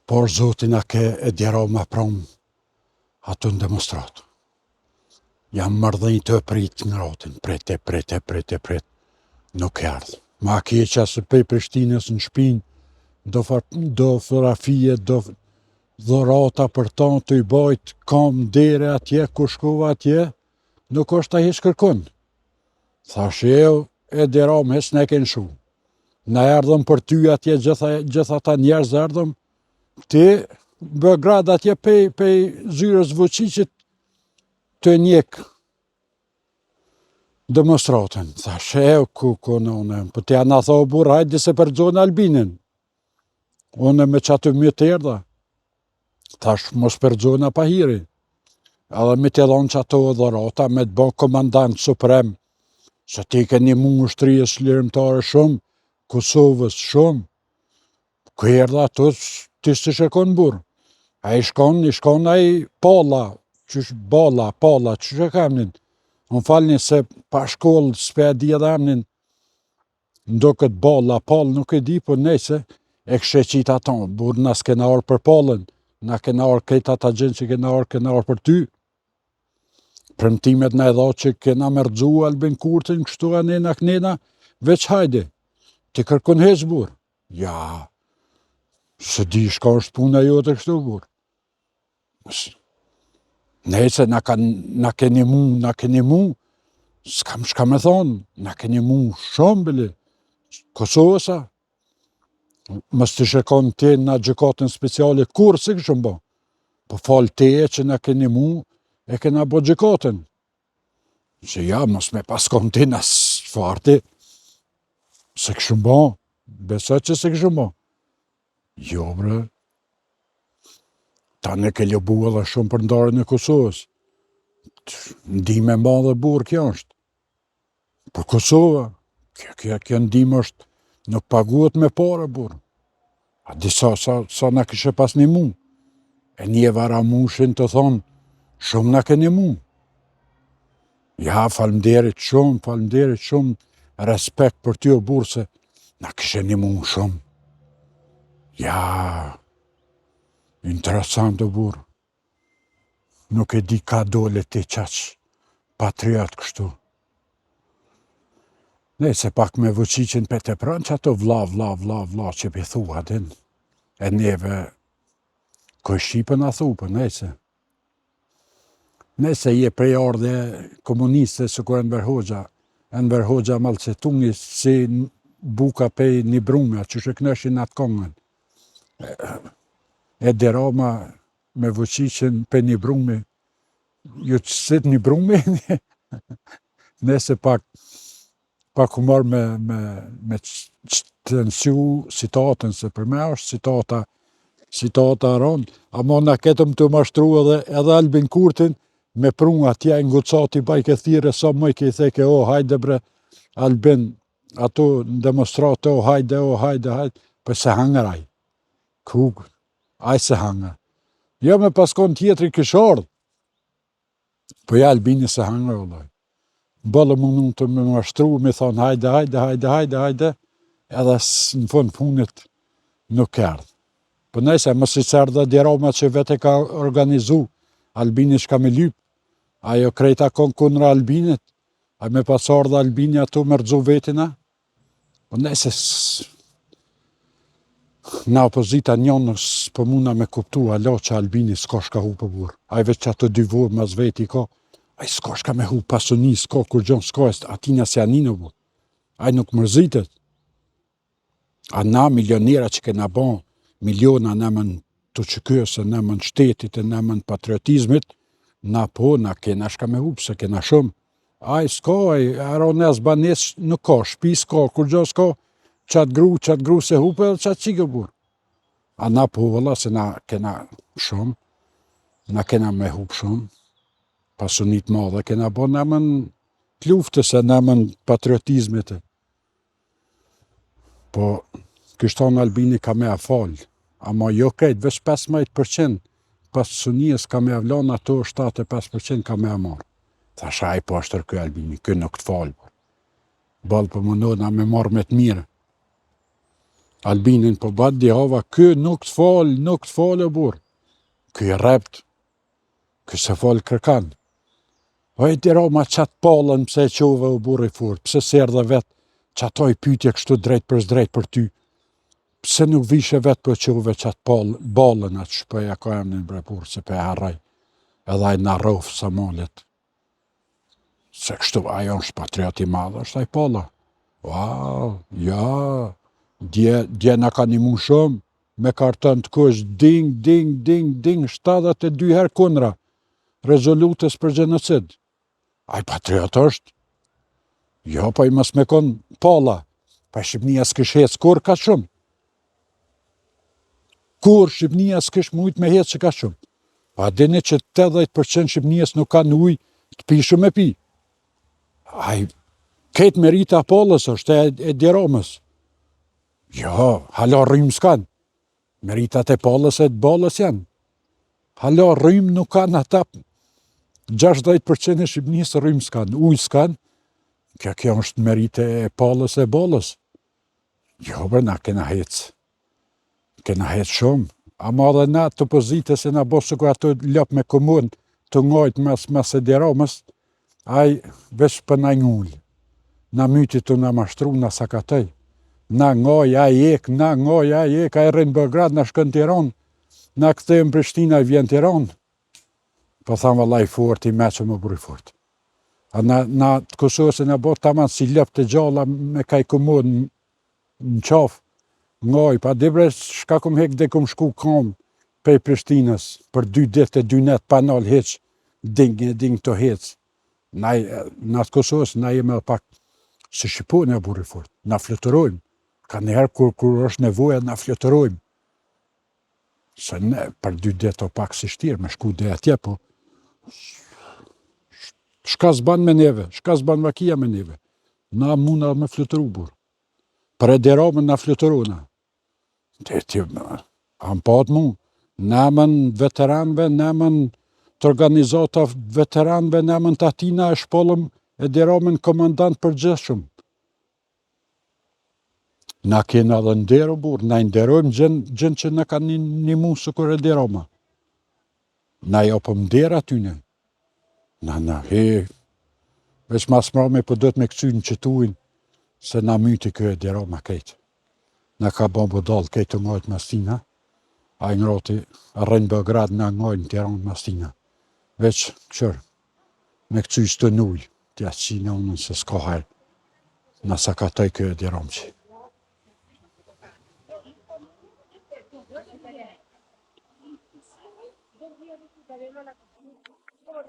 por Zotin a ke e djero ma prom atë në demonstrat. Jam mërdhenj të prit në rotin, prit, nuk e ardhë. Ma keqa se pej Prishtinës në shpinë, do fotografie, do dhorata për tonë të i bajt, kam dere atje, ku shkova atje, nuk është ta hiç kërkun. Thash e deram, hes ne ken shu. Na erdhëm për ty atje, gjitha ta njerëz erdhëm, ti Beograd atje pej Zyrës Vučićit të njek demonstratën. Thash ku në, për të janë tha o burr, hajde se për zonë Albinin. Unë me qatë më të erdha. Thash mos për zonë pa hiri. Edhe me të dhonë që ato dhorata, me të bën komandant suprem, se ti ke një ushtrisë lirimtare shumë, Kosovës shumë, ku erdha ato, ti së shekon burë. A i shkon a i palla, qysh e kamnin. Unë falni se pa shkollë, s'pe di edhe emnin, ndo këtë pall, nuk e di, po nejse, e kështë qitë ato, burë na s'kena orë për pallën, na kena orë këta ta gjenë që kena orë për ty. Premtimet na e dha që kena merdzu Albin Kurtin, kështu anena knena, veç hajde, ti kërkon heq burë. Ja, se di shka është puna jote kështu burë. Nejse, na keni mu, s'kam shka me thonë, na keni mu shumë bile, Kosovësa, mës të shekon te na gjykatën speciale, kur si këshëm bo, po falë teje që na keni mu, e kena bo gjykatën. Që ja, mos me paskon te na farti, se këshëm bo, besa që se këshëm bo. Jo, bre, ta ne ke ljobu edhe shumë për ndarën e Kosovës. Ndime mba dhe burë kjo është. Për Kosova, kjo ndime është, nuk paguhet me pare, burë. A disa sa na këshe pas një mu. E një Varamushin të thonë, shumë na keni mu. Ja, falmderit shumë, respekt për ty o burë, se na këshe një mu shumë. Ja, interesant o burë. Nuk e di ka dole ti qaq patriot kështu. Nejse pak me Vučićin për të pranë që ato vla që për thua din. E neve koj Shqipën a thu, për nejse. Nejse je prej ardhe komuniste së kur Enver Hoxha malcetungi si buka pej një brume, që shë knëshin atë kongën. E derama me Vučićin për një brume, ju që sit një brume, nese pak humor me të nësiu citatën, se për me është citata ronë, ama na ketëm të mashtru edhe Albin Kurtin, me prunga tja ngucati bajke thire, sa mëj ke i theke, o hajde bre, Albin, ato në demonstrate, o hajde, për se hangeraj, kuk, aj se hanger. Jo me paskon tjetëri këshardh, po ja Albini se hanger, ollaj. Bëllë më mund të me mashtru, me thonë hajde, edhe në fund punit nuk erdhë. Po nëjse, mësë i cerdhe djeroma që vete ka organizu, Albini shka me lyp, ajo krejta konë kundra Albinit, a me pasar dhe Albini ato me rëzu vetina, po nëjse, na opozita njënës për muna me kuptu, alo që Albini s'ka shka hu për burë, a i veç që ato dy vorë mas veti ka, a i s'ka shka me hu pasoni, s'ka kur gjonë, s'ka atina se anino burë, a i nuk mërzitet. A na milionera që kena bon, miliona nëmën të qëkësë, nëmën shtetit, nëmën patriotizmit, na kena shka me hu, pëse kena shumë. A i s'ka, a i arones banes nuk ka, shpi s'ka, kur gjonë s'ka, qatë gru se hu për qatë qikë burë. A na po, vëlla, se na kena shumë, na kena me hu shumë, pasunit madhe kena bo nëmën të luftës e nëmën patriotizmit. Po, kështon Albini ka me a falë, ama jo krejt, veç 15% pasunijës ka me avlon, ato 75% ka me a marë. Thasha i po ashtër kjo Albini, kjo nuk të falë. Balë për mëndona me marë me të mire. Albinin po bat Jehova, ky nuk të fal o burr. Ky e rrept, ky se fal kërkan. O e Roma qatë pallën pse e qove o burri furt, pse s'erdhe vetë qatoj pyetje kështu drejt për ty. Pse nuk vishe vetë për qove qatë ballën atë shpëja ka emnin bre burr, se pe harraj. Edhe ai na rrofë sa molet. Se kështu ajo është patriot i madh, është ai palla. Wow, ja, dje na ka nimu shumë, me karton të kush, ding, 72 herë kundra rezolutës për gjenocid. Ai patriot është. Jo, po i mos me kon palla. Pa Shqipnia s'kish hec kur ka shumë. Kur Shqipnia s'kish mujt me hec që ka shumë. Pa dini që 80% Shqipnias nuk kanë ujë të pishëm me pi. Ai ketë merita pallës është e Deromës. Jo, hala rrym s'kan. Meritat e pallës e të ballës janë. Hala rrym nuk kanë ata. 60% e Shqipnisë rrym s'kan, ujë s'kan. Kjo është merite e pallës e ballës. Jo, bërë na kena hec. Kena hec shumë. Ama dhe na të pozitës e na bosë ku ato lop me komun të ngojt mas e Deromës, ai veç për na ngull. Na myti të na mashtru, na sakatoj. Na ngoj, ai ek, ai rrin Beograd, na shkon Tiranë, na kthejmë Prishtina, i vjen Tiranë. Po thamë vallai fort, i meqëm o burri fort. A na të Kosovës e na bot taman si lop të gjalla me kaj komod në qafë, ngoj, pa dibre shka kum hek dhe kum shku kam pej Prishtinës, për 2 ditë e 2 net pa nal heq, ding të hec. Na të Kosovës, na jemi pak se Shqipone o burri fort, na fluturojmë. Ka njëherë kur është nevoja, na fluturojmë. Se ne, për 2 ditë o pak si shtirë, me shku dhe atje, po shka s'ban me neve, shka s'ban vakia me neve. Na muna me fluturu, burë. Për e Deromën na fluturuna. Am pat mu, nemën veteranve, nemën të organizata veteranve, nemën të atina e shpollëm e Deromën komandant përgjithshëm. Na kena dhe ndero, burë, na nderojmë gjën që na ka nimu së kur e Deroma. Na jopëm ndera tyne. Na, veç mas mrame për do të me këcy në qëtuin, se na myti kjo e Deroma kejtë. Na ka bombo dalë kejtë të ngojtë mastina, a i ngroti rrën Beograd na ngojnë në Tiranë mastina. Veç, qërë, me këcy së të nullë, tja qina unën se s'ka hajrë, na sakatoj kjo e Deroma që.